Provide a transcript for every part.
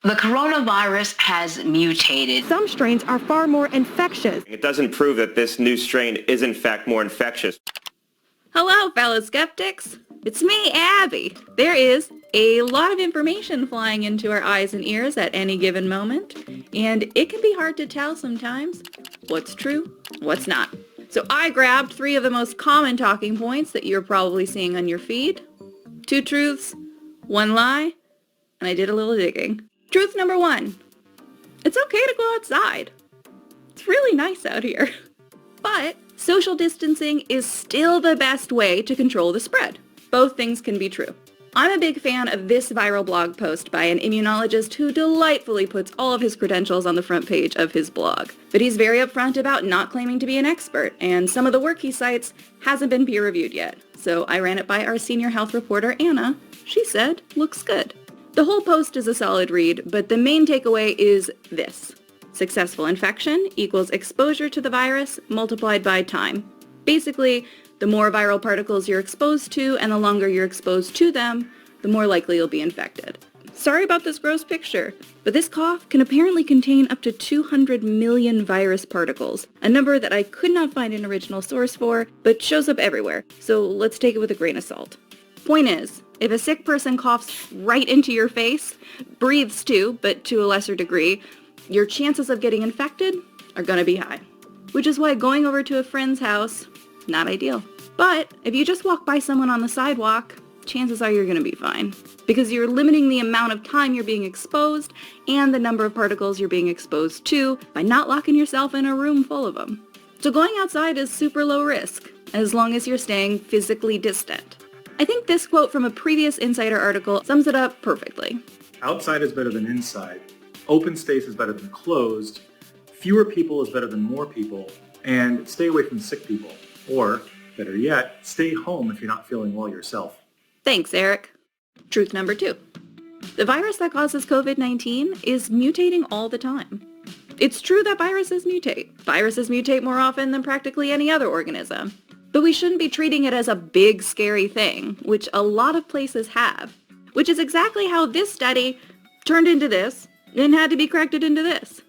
The coronavirus has mutated. Some strains are far more infectious. It doesn't prove that this new strain is in fact more infectious. Hello, fellow skeptics. It's me, Abby. There is a lot of information flying into our eyes and ears at any given moment, and it can be hard to tell sometimes what's true, what's not. So I grabbed 3 of the most common talking points that you're probably seeing on your feed. 2 truths, 1 lie, and I did a little digging. Truth number 1. It's okay to go outside. It's really nice out here. But social distancing is still the best way to control the spread. Both things can be true. I'm a big fan of this viral blog post by an immunologist who delightfully puts all of his credentials on the front page of his blog. But he's very upfront about not claiming to be an expert, and some of the work he cites hasn't been peer-reviewed yet. So I ran it by our senior health reporter, Anna. She said, looks good. The whole post is a solid read, but the main takeaway is this. Successful infection equals exposure to the virus multiplied by time. Basically, the more viral particles you're exposed to and the longer you're exposed to them, the more likely you'll be infected. Sorry about this gross picture, but this cough can apparently contain up to 200 million virus particles, a number that I could not find an original source for, but shows up everywhere, so let's take it with a grain of salt. Point is, if a sick person coughs right into your face, breathes too, but to a lesser degree, your chances of getting infected are going to be high. Which is why going over to a friend's house, not ideal. But if you just walk by someone on the sidewalk, chances are you're going to be fine. Because you're limiting the amount of time you're being exposed and the number of particles you're being exposed to by not locking yourself in a room full of them. So going outside is super low risk, as long as you're staying physically distant. I think this quote from a previous Insider article sums it up perfectly. Outside is better than inside. Open space is better than closed. Fewer people is better than more people. And stay away from sick people. Or, better yet, stay home if you're not feeling well yourself. Thanks, Eric. Truth number 2. The virus that causes COVID-19 is mutating all the time. It's true that viruses mutate. Viruses mutate more often than practically any other organism. But we shouldn't be treating it as a big, scary thing, which a lot of places have. Which is exactly how this study turned into this and had to be corrected into this.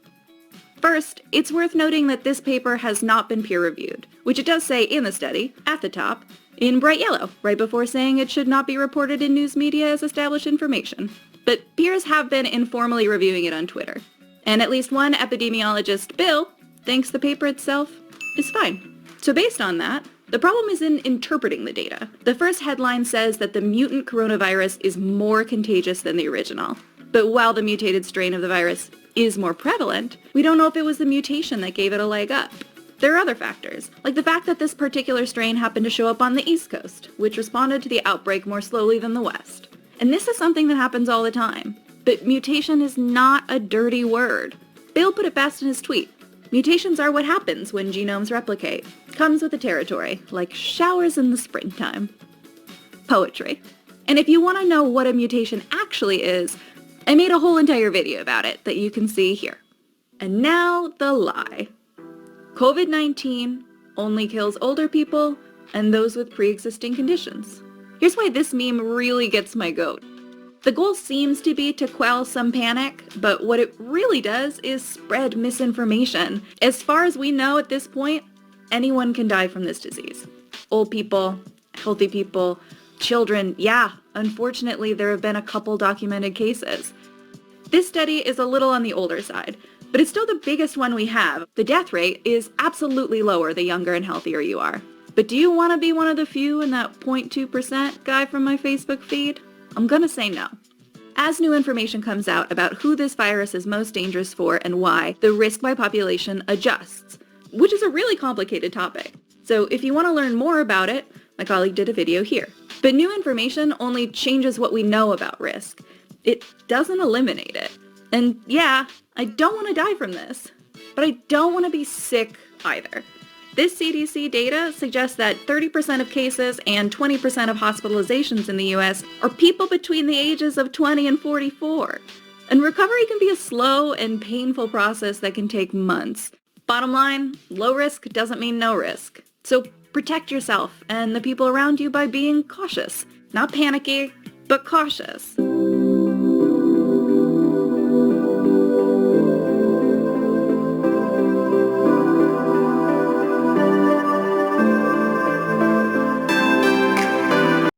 First, it's worth noting that this paper has not been peer-reviewed, which it does say in the study, at the top, in bright yellow, right before saying it should not be reported in news media as established information. But peers have been informally reviewing it on Twitter. And at least one epidemiologist, Bill, thinks the paper itself is fine. So based on that, the problem is in interpreting the data. The first headline says that the mutant coronavirus is more contagious than the original. But while the mutated strain of the virus is more prevalent, we don't know if it was the mutation that gave it a leg up. There are other factors, like the fact that this particular strain happened to show up on the East Coast, which responded to the outbreak more slowly than the West. And this is something that happens all the time. But mutation is not a dirty word. Bill put it best in his tweet. Mutations are what happens when genomes replicate. Comes with the territory, like showers in the springtime. Poetry. And if you want to know what a mutation actually is, I made a whole entire video about it that you can see here. And now the lie. COVID-19 only kills older people and those with pre-existing conditions. Here's why this meme really gets my goat. The goal seems to be to quell some panic, but what it really does is spread misinformation. As far as we know at this point, anyone can die from this disease. Old people, healthy people, children, yeah, unfortunately there have been a couple documented cases. This study is a little on the older side, but it's still the biggest one we have. The death rate is absolutely lower the younger and healthier you are. But do you want to be one of the few in that 0.2% guy from my Facebook feed? I'm gonna say no. As new information comes out about who this virus is most dangerous for and why, the risk by population adjusts, which is a really complicated topic. So if you want to learn more about it, my colleague did a video here. But new information only changes what we know about risk. It doesn't eliminate it. And yeah, I don't want to die from this, but I don't want to be sick either. This CDC data suggests that 30% of cases and 20% of hospitalizations in the US are people between the ages of 20 and 44. And recovery can be a slow and painful process that can take months. Bottom line, low risk doesn't mean no risk. So protect yourself and the people around you by being cautious. Not panicky, but cautious.